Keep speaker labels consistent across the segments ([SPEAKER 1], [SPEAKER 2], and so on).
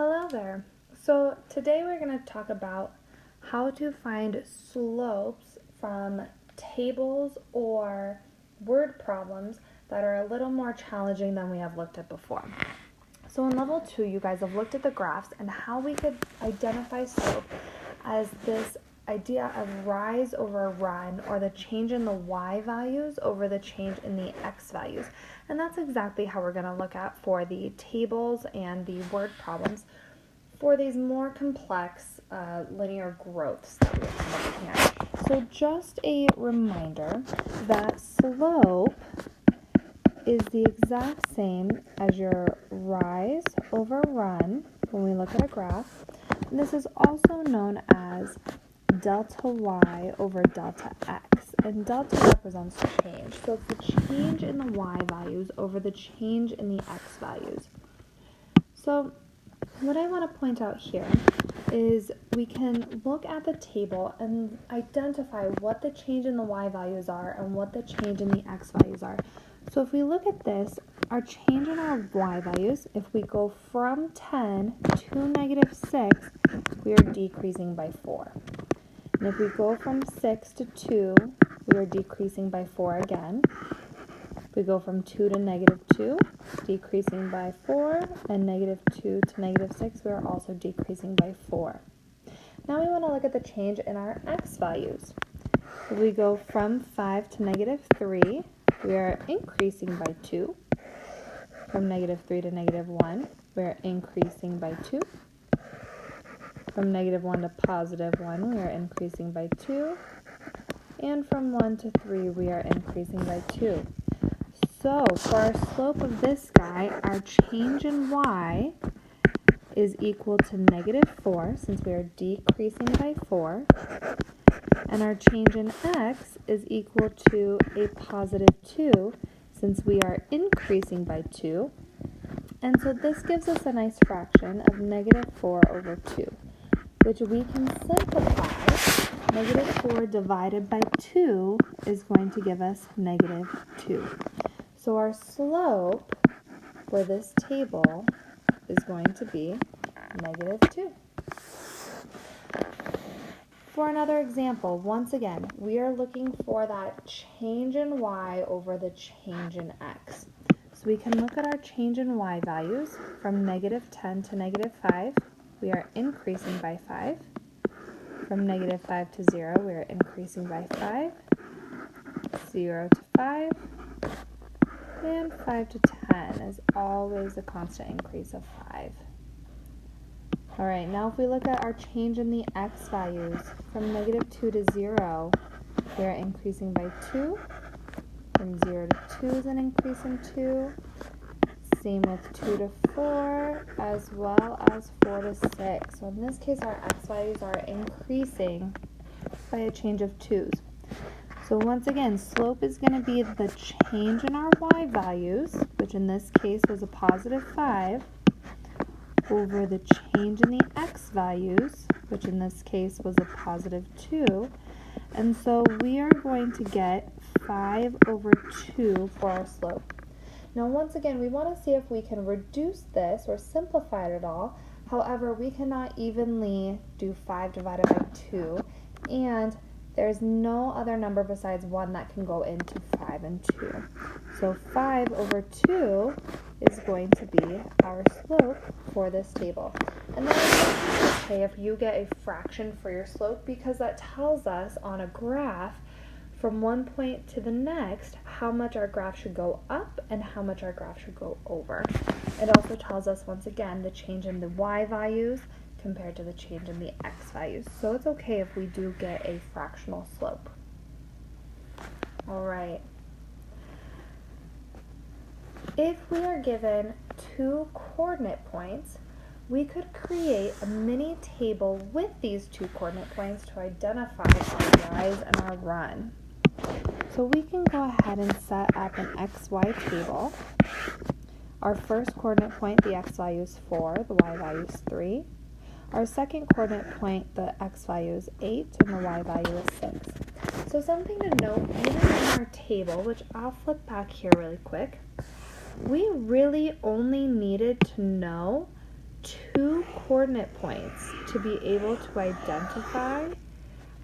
[SPEAKER 1] Hello there. So today we're going to talk about how to find slopes from tables or word problems that are a little more challenging than we have looked at before. So in level 2, you guys have looked at the graphs and how we could identify slope as this idea of rise over run, or the change in the y values over the change in the x values. And that's exactly how we're going to look at for the tables and the word problems for these more complex linear growths that we're looking at. So just a reminder that slope is the exact same as your rise over run when we look at a graph. And this is also known as delta y over delta x, and delta represents change. So it's the change in the y values over the change in the x values. So what I want to point out here is we can look at the table and identify what the change in the y values are and what the change in the x values are. So if we look at this, our change in our y values, if we go from 10 to -6, we are decreasing by 4. And if we go from 6 to 2, we are decreasing by 4 again. If we go from 2 to -2, decreasing by 4, and -2 to -6, we are also decreasing by 4. Now we want to look at the change in our x values. If we go from 5 to -3, we are increasing by 2. From -3 to -1, we are increasing by 2. From -1 to +1, we are increasing by 2. And from 1 to 3, we are increasing by 2. So for our slope of this guy, our change in y is equal to -4, since we are decreasing by 4. And our change in x is equal to a +2, since we are increasing by 2. And so this gives us a nice fraction of -4 over 2, which we can simplify. -4 divided by 2 is going to give us -2. So our slope for this table is going to be -2. For another example, once again, we are looking for that change in y over the change in x. So we can look at our change in y values from -10 to -5. We are increasing by 5. From -5 to 0, we are increasing by 5. 0 to 5. And 5 to 10 is always a constant increase of 5. Alright, now if we look at our change in the x values, from -2 to 0, we are increasing by 2. From 0 to 2 is an increase in 2. Same with 2 to 4, as well as 4 to 6. So in this case, our x values are increasing by a change of 2's. So once again, slope is going to be the change in our y values, which in this case was a +5, over the change in the x values, which in this case was a +2. And so we are going to get 5 over 2 for our slope. Now once again, we want to see if we can reduce this or simplify it at all. However, we cannot evenly do 5 divided by 2, and there's no other number besides 1 that can go into 5 and 2. So 5 over 2 is going to be our slope for this table. And then it's okay if you get a fraction for your slope, because that tells us on a graph from one point to the next how much our graph should go up and how much our graph should go over. It also tells us, once again, the change in the y values compared to the change in the x values. So it's okay if we do get a fractional slope. Alright. If we are given 2 coordinate points, we could create a mini table with these 2 coordinate points to identify our rise and our run. So we can go ahead and set up an XY table. Our first coordinate point, the x value is 4, the y value is 3. Our second coordinate point, the x value is 8, and the y value is 6. So something to note, even in our table, which I'll flip back here really quick, we really only needed to know 2 coordinate points to be able to identify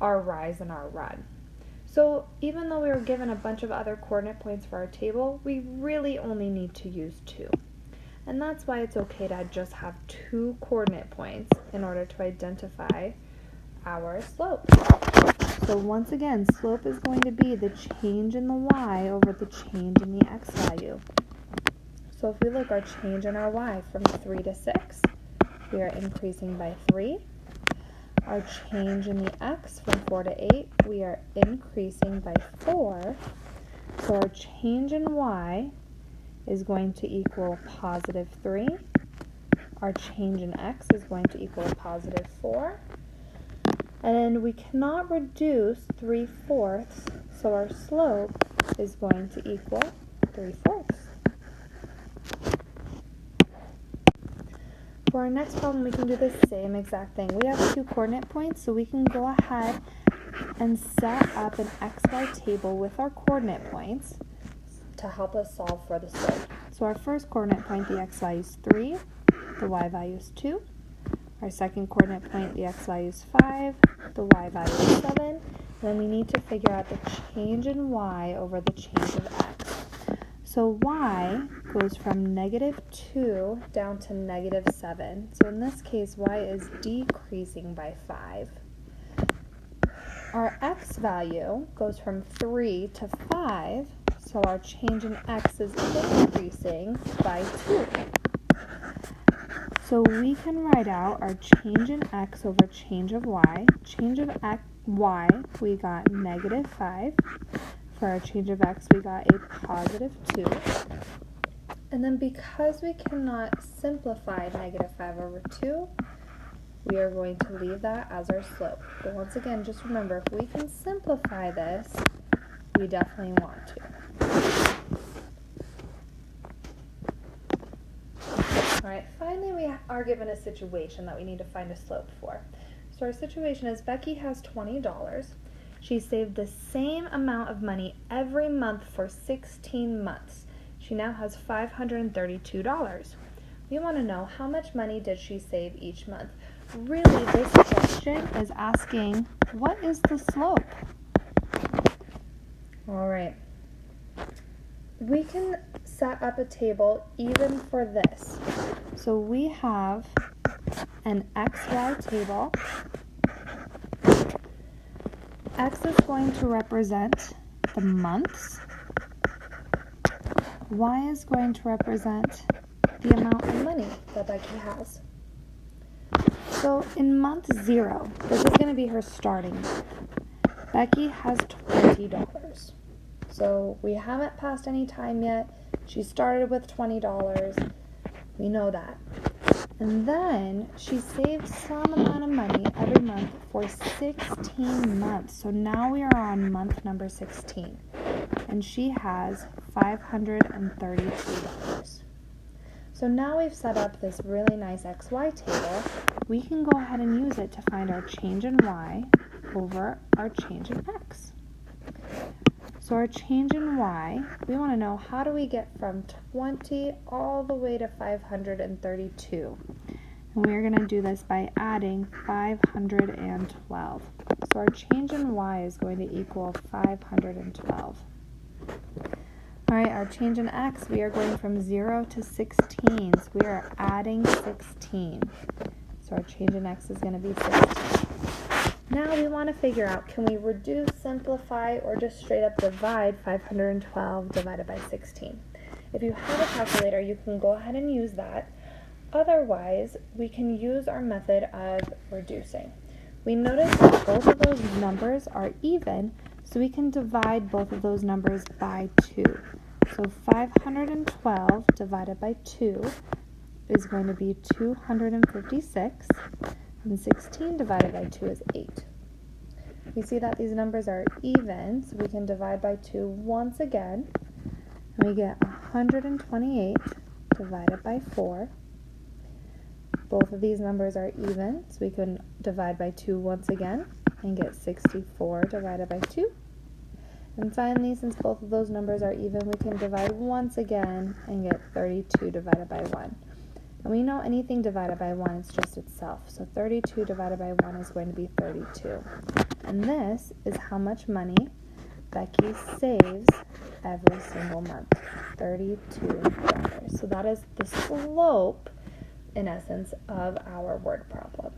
[SPEAKER 1] our rise and our run. So even though we were given a bunch of other coordinate points for our table, we really only need to use 2. And that's why it's okay to just have 2 coordinate points in order to identify our slope. So once again, slope is going to be the change in the y over the change in the x value. So if we look, our change in our y from 3 to 6, we are increasing by 3. Our change in the x from 4 to 8, we are increasing by 4. So our change in y is going to equal positive 3. Our change in x is going to equal positive 4. And we cannot reduce 3/4, so our slope is going to equal 3/4. For our next problem, we can do the same exact thing. We have 2 coordinate points, so we can go ahead and set up an xy table with our coordinate points to help us solve for the slope. So our first coordinate point, the x value is 3, the y value is 2. Our second coordinate point, the x value is 5, the y value is 7. And then we need to figure out the change in y over the change of x. So y goes from -2 down to -7. So in this case, y is decreasing by 5. Our x value goes from 3 to 5, so our change in x is increasing by 2. So we can write out our change in x over change of y. Change of y, we got -5. For our change of x, we got a positive 2. And then because we cannot simplify -5 over 2, we are going to leave that as our slope. But once again, just remember, if we can simplify this, we definitely want to. Alright, finally we are given a situation that we need to find a slope for. So our situation is Becky has $20. She saved the same amount of money every month for 16 months. She now has $532. We want to know how much money did she save each month. Really, this question is asking, what is the slope? Alright. We can set up a table even for this. So we have an XY table. X is going to represent the months. Y is going to represent the amount of money that Becky has. So in month 0, this is going to be her starting month. Becky has $20. So we haven't passed any time yet. She started with $20. We know that. And then she saved some amount of money every month for 16 months. So now we are on month number 16. And she has $532. So now we've set up this really nice XY table. We can go ahead and use it to find our change in Y over our change in X. So our change in Y, we want to know, how do we get from 20 all the way to 532? And we're going to do this by adding 512. So our change in Y is going to equal 512. Alright, our change in X, we are going from 0 to 16. So we are adding 16. So our change in X is going to be 16. Now we want to figure out, can we reduce, simplify, or just straight up divide 512 divided by 16? If you have a calculator, you can go ahead and use that. Otherwise, we can use our method of reducing. We notice that both of those numbers are even, so we can divide both of those numbers by 2. So 512 divided by 2 is going to be 256. And 16 divided by 2 is 8. We see that these numbers are even, so we can divide by 2 once again. And we get 128 divided by 4. Both of these numbers are even, so we can divide by 2 once again and get 64 divided by 2. And finally, since both of those numbers are even, we can divide once again and get 32 divided by 1. And we know anything divided by 1 is just itself. So 32 divided by 1 is going to be 32. And this is how much money Becky saves every single month. $32. So that is the slope, in essence, of our word problem.